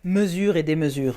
Mesure et démesure.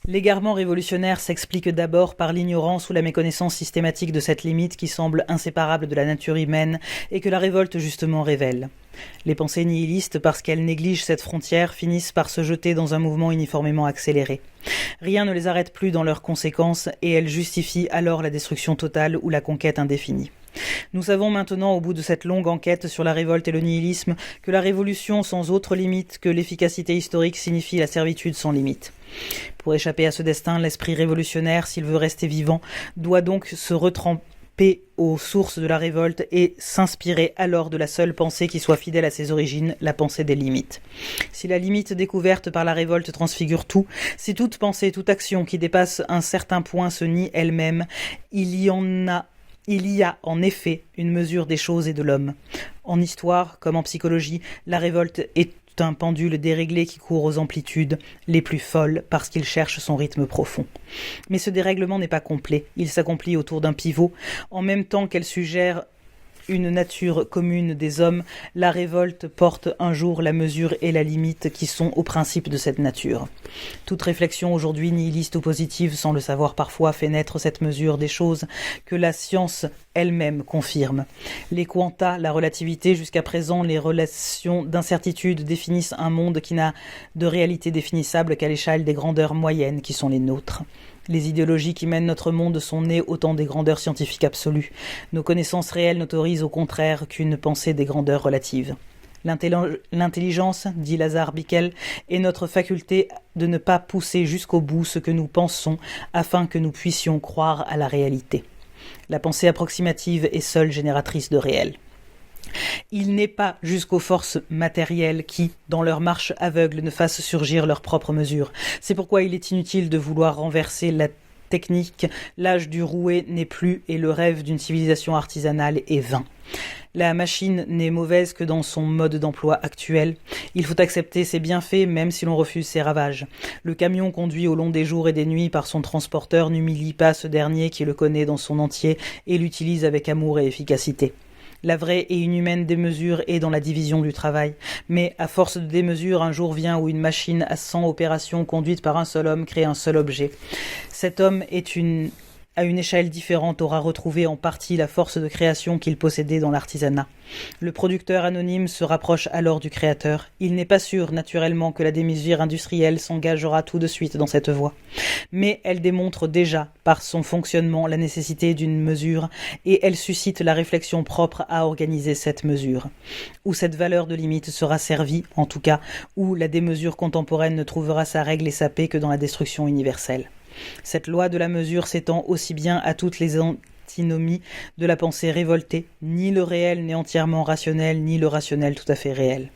L'égarement révolutionnaire s'explique d'abord par l'ignorance ou la méconnaissance systématique de cette limite qui semble inséparable de la nature humaine et que la révolte justement révèle. Les pensées nihilistes, parce qu'elles négligent cette frontière, finissent par se jeter dans un mouvement uniformément accéléré. Rien ne les arrête plus dans leurs conséquences et elles justifient alors la destruction totale ou la conquête indéfinie. Nous savons maintenant, au bout de cette longue enquête sur la révolte et le nihilisme, que la révolution sans autre limite que l'efficacité historique signifie la servitude sans limite. Pour échapper à ce destin, l'esprit révolutionnaire, s'il veut rester vivant, doit donc se retremper aux sources de la révolte et s'inspirer alors de la seule pensée qui soit fidèle à ses origines, la pensée des limites. Si la limite découverte par la révolte transfigure tout, si toute pensée, toute action qui dépasse un certain point se nie elle-même, il y a en effet une mesure des choses et de l'homme. En histoire, comme en psychologie, la révolte est un pendule déréglé qui court aux amplitudes les plus folles parce qu'il cherche son rythme profond. Mais ce dérèglement n'est pas complet, il s'accomplit autour d'un pivot. En même temps qu'elle suggère une nature commune des hommes, la révolte porte un jour la mesure et la limite qui sont au principe de cette nature. Toute réflexion aujourd'hui nihiliste ou positive, sans le savoir parfois, fait naître cette mesure des choses que la science elle-même confirme. Les quanta, la relativité, jusqu'à présent les relations d'incertitude définissent un monde qui n'a de réalité définissable qu'à l'échelle des grandeurs moyennes qui sont les nôtres. Les idéologies qui mènent notre monde sont nées autant des grandeurs scientifiques absolues. Nos connaissances réelles n'autorisent au contraire qu'une pensée des grandeurs relatives. L'intelligence, dit Lazare Bickel, est notre faculté de ne pas pousser jusqu'au bout ce que nous pensons afin que nous puissions croire à la réalité. La pensée approximative est seule génératrice de réel. Il n'est pas jusqu'aux forces matérielles qui, dans leur marche aveugle, ne fassent surgir leurs propres mesures. C'est pourquoi il est inutile de vouloir renverser la technique. L'âge du rouet n'est plus et le rêve d'une civilisation artisanale est vain. La machine n'est mauvaise que dans son mode d'emploi actuel. Il faut accepter ses bienfaits même si l'on refuse ses ravages. Le camion conduit au long des jours et des nuits par son transporteur n'humilie pas ce dernier qui le connaît dans son entier et l'utilise avec amour et efficacité. La vraie et inhumaine démesure est dans la division du travail. Mais à force de démesure, un jour vient où une machine à 100 opérations conduite par un seul homme crée un seul objet. Cet homme à une échelle différente, aura retrouvé en partie la force de création qu'il possédait dans l'artisanat. Le producteur anonyme se rapproche alors du créateur. Il n'est pas sûr, naturellement, que la démesure industrielle s'engagera tout de suite dans cette voie. Mais elle démontre déjà, par son fonctionnement, la nécessité d'une mesure, et elle suscite la réflexion propre à organiser cette mesure. Où cette valeur de limite sera servie, en tout cas, où la démesure contemporaine ne trouvera sa règle et sa paix que dans la destruction universelle. Cette loi de la mesure s'étend aussi bien à toutes les antinomies de la pensée révoltée. Ni le réel n'est entièrement rationnel, ni le rationnel tout à fait réel.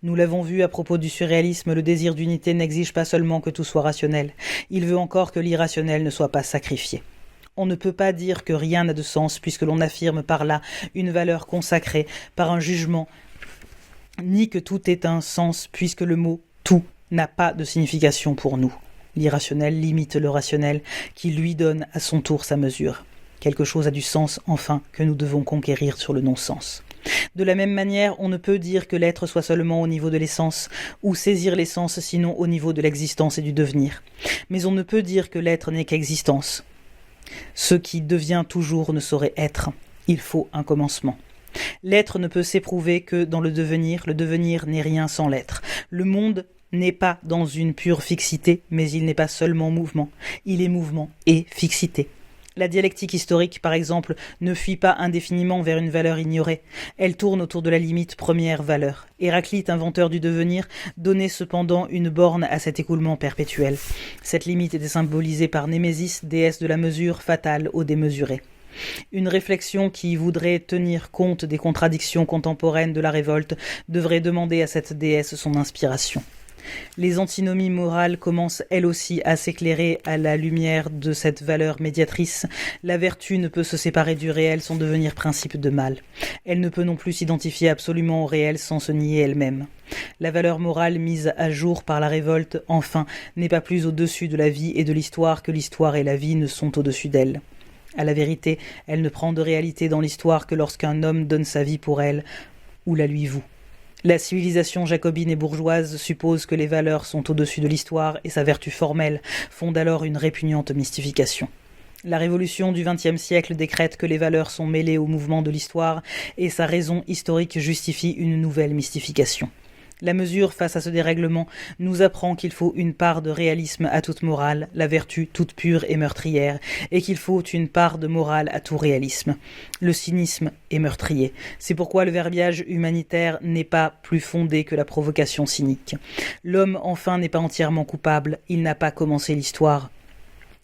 Nous l'avons vu à propos du surréalisme, le désir d'unité n'exige pas seulement que tout soit rationnel, il veut encore que l'irrationnel ne soit pas sacrifié. On ne peut pas dire que rien n'a de sens puisque l'on affirme par là une valeur consacrée par un jugement, ni que tout ait un sens puisque le mot « tout » n'a pas de signification pour nous. L'irrationnel limite le rationnel, qui lui donne à son tour sa mesure. Quelque chose a du sens, enfin, que nous devons conquérir sur le non-sens. De la même manière, on ne peut dire que l'être soit seulement au niveau de l'essence, ou saisir l'essence sinon au niveau de l'existence et du devenir. Mais on ne peut dire que l'être n'est qu'existence. Ce qui devient toujours ne saurait être. Il faut un commencement. L'être ne peut s'éprouver que dans le devenir n'est rien sans l'être. Le monde n'est pas dans une pure fixité, mais il n'est pas seulement mouvement. Il est mouvement et fixité. La dialectique historique, par exemple, ne fuit pas indéfiniment vers une valeur ignorée. Elle tourne autour de la limite première valeur. Héraclite, inventeur du devenir, donnait cependant une borne à cet écoulement perpétuel. Cette limite était symbolisée par Némésis, déesse de la mesure, fatale aux démesurés. Une réflexion qui voudrait tenir compte des contradictions contemporaines de la révolte devrait demander à cette déesse son inspiration. Les antinomies morales commencent elles aussi à s'éclairer à la lumière de cette valeur médiatrice. La vertu ne peut se séparer du réel sans devenir principe de mal. Elle ne peut non plus s'identifier absolument au réel sans se nier elle-même. La valeur morale mise à jour par la révolte, enfin, n'est pas plus au-dessus de la vie et de l'histoire que l'histoire et la vie ne sont au-dessus d'elle. À la vérité, elle ne prend de réalité dans l'histoire que lorsqu'un homme donne sa vie pour elle ou la lui voue. La civilisation jacobine et bourgeoise suppose que les valeurs sont au-dessus de l'histoire et sa vertu formelle fonde alors une répugnante mystification. La révolution du XXe siècle décrète que les valeurs sont mêlées au mouvement de l'histoire et sa raison historique justifie une nouvelle mystification. La mesure face à ce dérèglement nous apprend qu'il faut une part de réalisme à toute morale, la vertu toute pure et meurtrière, et qu'il faut une part de morale à tout réalisme. Le cynisme est meurtrier. C'est pourquoi le verbiage humanitaire n'est pas plus fondé que la provocation cynique. L'homme, enfin, n'est pas entièrement coupable, il n'a pas commencé l'histoire,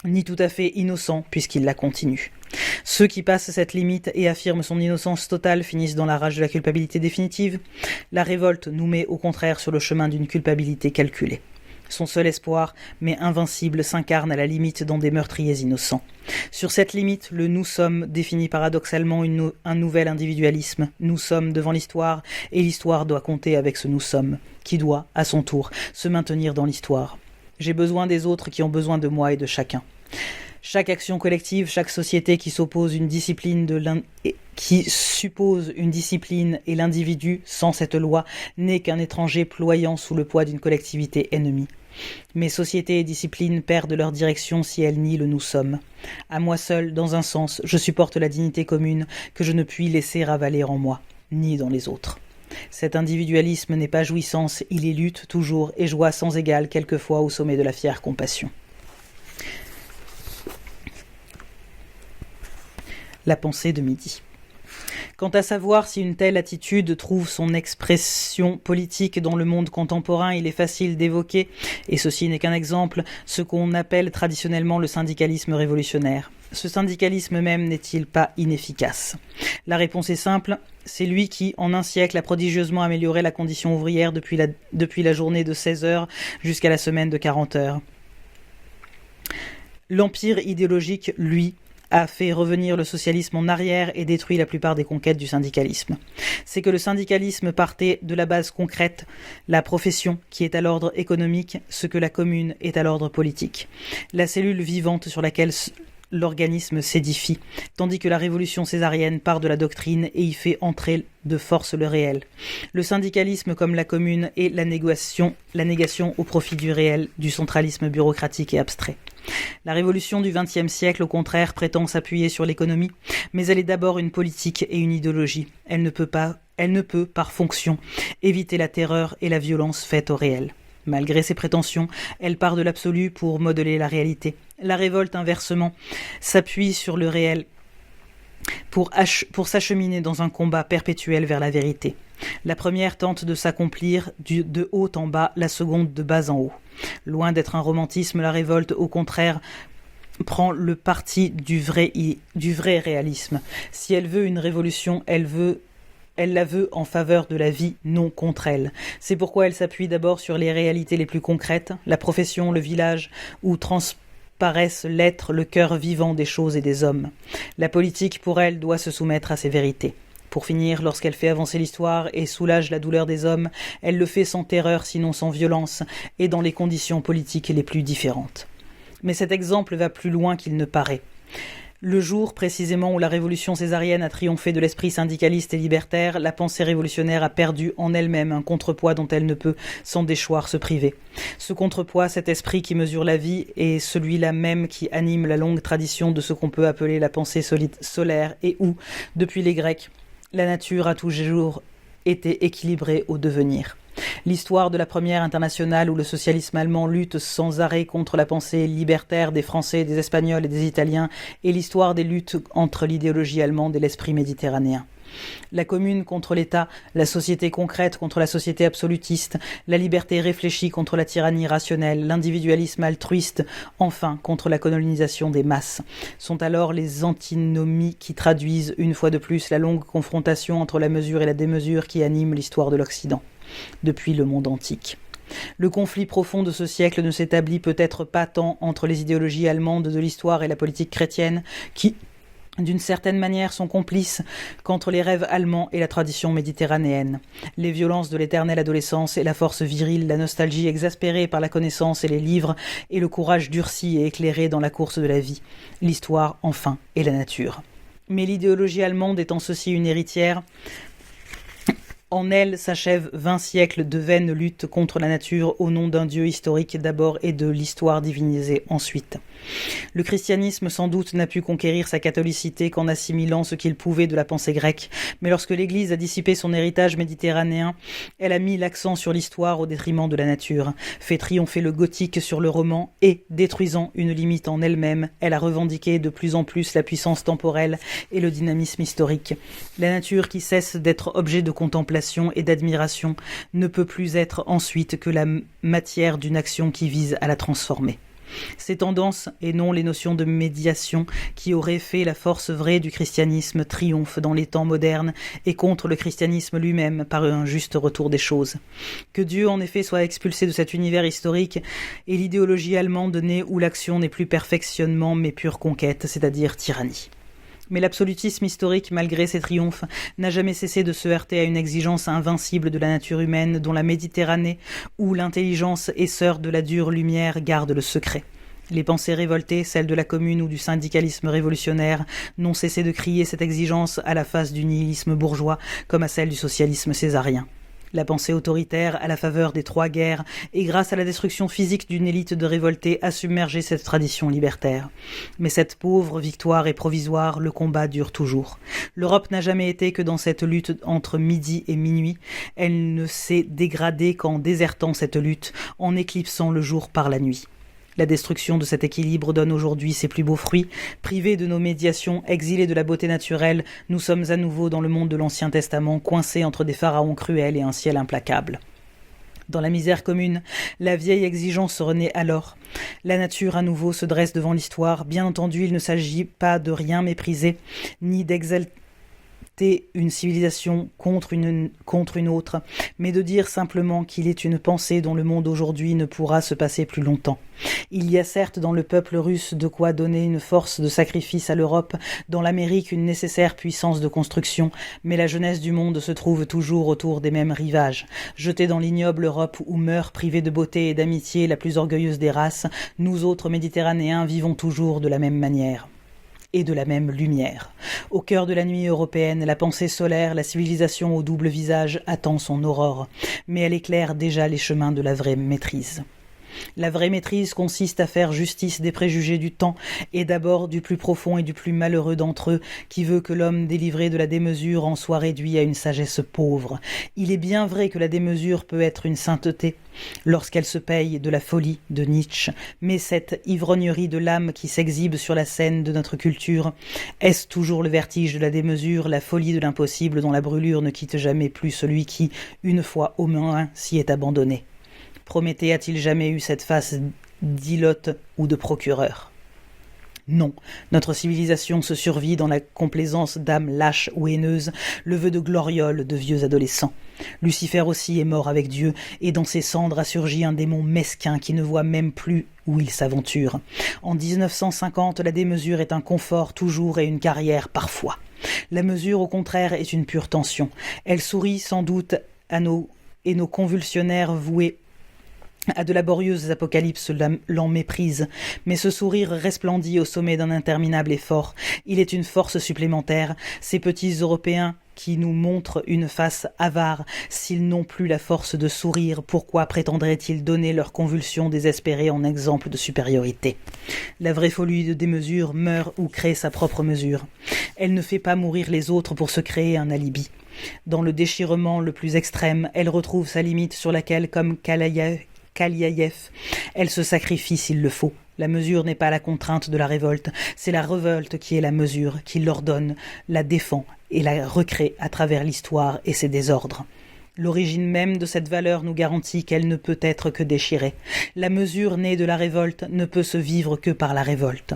ni tout à fait innocent puisqu'il la continue. Ceux qui passent cette limite et affirment son innocence totale finissent dans la rage de la culpabilité définitive. La révolte nous met au contraire sur le chemin d'une culpabilité calculée. Son seul espoir, mais invincible, s'incarne à la limite dans des meurtriers innocents. Sur cette limite, le « nous sommes » définit paradoxalement un nouvel individualisme. Nous sommes devant l'histoire, et l'histoire doit compter avec ce « nous sommes », qui doit, à son tour, se maintenir dans l'histoire. J'ai besoin des autres qui ont besoin de moi et de chacun. Chaque action collective, chaque société qui suppose une discipline et l'individu, sans cette loi, n'est qu'un étranger ployant sous le poids d'une collectivité ennemie. Mais sociétés et disciplines perdent leur direction si elles nient le nous sommes. À moi seul, dans un sens, je supporte la dignité commune que je ne puis laisser ravaler en moi, ni dans les autres. Cet individualisme n'est pas jouissance, il est lutte toujours et joie sans égale quelquefois au sommet de la fière compassion. La pensée de midi. Quant à savoir si une telle attitude trouve son expression politique dans le monde contemporain, il est facile d'évoquer, et ceci n'est qu'un exemple, ce qu'on appelle traditionnellement le syndicalisme révolutionnaire. Ce syndicalisme même n'est-il pas inefficace ? La réponse est simple, c'est lui qui, en un siècle, a prodigieusement amélioré la condition ouvrière depuis la journée de 16 heures jusqu'à la semaine de 40 heures. L'empire idéologique, lui, a fait revenir le socialisme en arrière et détruit la plupart des conquêtes du syndicalisme. C'est que le syndicalisme partait de la base concrète, la profession qui est à l'ordre économique, ce que la commune est à l'ordre politique. La cellule vivante sur laquelle l'organisme s'édifie, tandis que la révolution césarienne part de la doctrine et y fait entrer de force le réel. Le syndicalisme comme la commune est la négation au profit du réel, du centralisme bureaucratique et abstrait. La révolution du XXe siècle, au contraire, prétend s'appuyer sur l'économie, mais elle est d'abord une politique et une idéologie. Elle ne peut, par fonction, éviter la terreur et la violence faites au réel. Malgré ses prétentions, elle part de l'absolu pour modeler la réalité. La révolte, inversement, s'appuie sur le réel pour s'acheminer dans un combat perpétuel vers la vérité. La première tente de s'accomplir de haut en bas, la seconde de bas en haut. Loin d'être un romantisme, la révolte, au contraire, prend le parti du vrai réalisme. Si elle veut une révolution, elle la veut en faveur de la vie, non contre elle. C'est pourquoi elle s'appuie d'abord sur les réalités les plus concrètes, la profession, le village, où transparaissent l'être, le cœur vivant des choses et des hommes. La politique, pour elle, doit se soumettre à ces vérités. Pour finir, lorsqu'elle fait avancer l'histoire et soulage la douleur des hommes, elle le fait sans terreur, sinon sans violence, et dans les conditions politiques les plus différentes. Mais cet exemple va plus loin qu'il ne paraît. Le jour, précisément, où la révolution césarienne a triomphé de l'esprit syndicaliste et libertaire, la pensée révolutionnaire a perdu en elle-même un contrepoids dont elle ne peut, sans déchoir, se priver. Ce contrepoids, cet esprit qui mesure la vie, est celui-là même qui anime la longue tradition de ce qu'on peut appeler la pensée solaire et où, depuis les Grecs, la nature a toujours été équilibrée au devenir. L'histoire de la première internationale où le socialisme allemand lutte sans arrêt contre la pensée libertaire des Français, des Espagnols et des Italiens est l'histoire des luttes entre l'idéologie allemande et l'esprit méditerranéen. La commune contre l'État, la société concrète contre la société absolutiste, la liberté réfléchie contre la tyrannie rationnelle, l'individualisme altruiste, enfin contre la colonisation des masses, sont alors les antinomies qui traduisent une fois de plus la longue confrontation entre la mesure et la démesure qui anime l'histoire de l'Occident, depuis le monde antique. Le conflit profond de ce siècle ne s'établit peut-être pas tant entre les idéologies allemandes de l'histoire et la politique chrétienne, qui d'une certaine manière sont complices qu'entre les rêves allemands et la tradition méditerranéenne. Les violences de l'éternelle adolescence et la force virile, la nostalgie exaspérée par la connaissance et les livres, et le courage durci et éclairé dans la course de la vie. L'histoire, enfin, et la nature. Mais l'idéologie allemande est en ceci une héritière, En elle s'achèvent 20 siècles de vaines luttes contre la nature au nom d'un Dieu historique d'abord et de l'histoire divinisée ensuite. Le christianisme sans doute n'a pu conquérir sa catholicité qu'en assimilant ce qu'il pouvait de la pensée grecque, mais lorsque l'Église a dissipé son héritage méditerranéen, elle a mis l'accent sur l'histoire au détriment de la nature, fait triompher le gothique sur le roman et, détruisant une limite en elle-même, elle a revendiqué de plus en plus la puissance temporelle et le dynamisme historique. La nature qui cesse d'être objet de contemplation et d'admiration ne peut plus être ensuite que la matière d'une action qui vise à la transformer. Ces tendances, et non les notions de médiation qui auraient fait la force vraie du christianisme, triomphent dans les temps modernes et contre le christianisme lui-même par un juste retour des choses. Que Dieu en effet soit expulsé de cet univers historique et l'idéologie allemande née où l'action n'est plus perfectionnement mais pure conquête, c'est-à-dire tyrannie. Mais l'absolutisme historique, malgré ses triomphes, n'a jamais cessé de se heurter à une exigence invincible de la nature humaine dont la Méditerranée, où l'intelligence et sœur de la dure lumière, garde le secret. Les pensées révoltées, celles de la commune ou du syndicalisme révolutionnaire, n'ont cessé de crier cette exigence à la face du nihilisme bourgeois comme à celle du socialisme césarien. La pensée autoritaire, à la faveur des 3 guerres, et grâce à la destruction physique d'une élite de révoltés, a submergé cette tradition libertaire. Mais cette pauvre victoire est provisoire, le combat dure toujours. L'Europe n'a jamais été que dans cette lutte entre midi et minuit. Elle ne s'est dégradée qu'en désertant cette lutte, en éclipsant le jour par la nuit. La destruction de cet équilibre donne aujourd'hui ses plus beaux fruits. Privés de nos médiations, exilés de la beauté naturelle, nous sommes à nouveau dans le monde de l'Ancien Testament, coincés entre des pharaons cruels et un ciel implacable. Dans la misère commune, la vieille exigence renaît alors. La nature à nouveau se dresse devant l'histoire. Bien entendu, il ne s'agit pas de rien mépriser, ni d'exalter une civilisation contre une autre, mais de dire simplement qu'il est une pensée dont le monde aujourd'hui ne pourra se passer plus longtemps. Il y a certes dans le peuple russe de quoi donner une force de sacrifice à l'Europe, dans l'Amérique une nécessaire puissance de construction, mais la jeunesse du monde se trouve toujours autour des mêmes rivages. Jetée dans l'ignoble Europe où meurt, privée de beauté et d'amitié, la plus orgueilleuse des races, nous autres Méditerranéens vivons toujours de la même manière. Et de la même lumière. Au cœur de la nuit européenne, la pensée solaire, la civilisation au double visage attend son aurore, mais elle éclaire déjà les chemins de la vraie maîtrise. La vraie maîtrise consiste à faire justice des préjugés du temps et d'abord du plus profond et du plus malheureux d'entre eux qui veut que l'homme délivré de la démesure en soit réduit à une sagesse pauvre. Il est bien vrai que la démesure peut être une sainteté lorsqu'elle se paye de la folie de Nietzsche, mais cette ivrognerie de l'âme qui s'exhibe sur la scène de notre culture, est-ce toujours le vertige de la démesure, la folie de l'impossible dont la brûlure ne quitte jamais plus celui qui, une fois au moins, s'y est abandonné? Prométhée a-t-il jamais eu cette face d'ilote ou de procureur? Non, notre civilisation se survit dans la complaisance d'âmes lâches ou haineuses, le vœu de gloriole de vieux adolescents. Lucifer aussi est mort avec Dieu, et dans ses cendres a surgi un démon mesquin qui ne voit même plus où il s'aventure. En 1950, la démesure est un confort toujours et une carrière parfois. La mesure, au contraire, est une pure tension. Elle sourit sans doute à nos convulsionnaires voués à de laborieuses apocalypses l'en méprisent, mais ce sourire resplendit au sommet d'un interminable effort. Il est une force supplémentaire. Ces petits Européens qui nous montrent une face avare, s'ils n'ont plus la force de sourire, pourquoi prétendraient-ils donner leurs convulsions désespérées en exemple de supériorité? La vraie folie de démesure meurt ou crée sa propre mesure. Elle ne fait pas mourir les autres pour se créer un alibi. Dans le déchirement le plus extrême, elle retrouve sa limite sur laquelle, comme Kaliaïev, elle se sacrifie s'il le faut. La mesure n'est pas la contrainte de la révolte, c'est la révolte qui est la mesure, qui l'ordonne, la défend et la recrée à travers l'histoire et ses désordres. L'origine même de cette valeur nous garantit qu'elle ne peut être que déchirée. La mesure née de la révolte ne peut se vivre que par la révolte.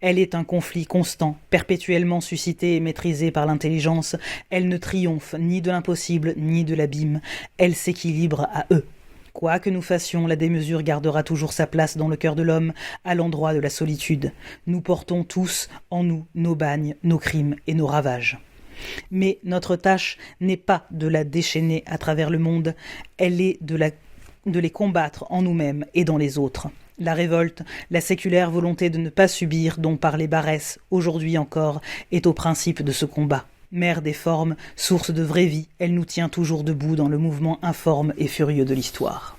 Elle est un conflit constant, perpétuellement suscité et maîtrisé par l'intelligence. Elle ne triomphe ni de l'impossible ni de l'abîme. Elle s'équilibre à eux. Quoi que nous fassions, la démesure gardera toujours sa place dans le cœur de l'homme, à l'endroit de la solitude. Nous portons tous en nous nos bagnes, nos crimes et nos ravages. Mais notre tâche n'est pas de la déchaîner à travers le monde, elle est de les combattre en nous-mêmes et dans les autres. La révolte, la séculaire volonté de ne pas subir dont parlait Barrès, aujourd'hui encore, est au principe de ce combat. Mère des formes, source de vraie vie, elle nous tient toujours debout dans le mouvement informe et furieux de l'histoire.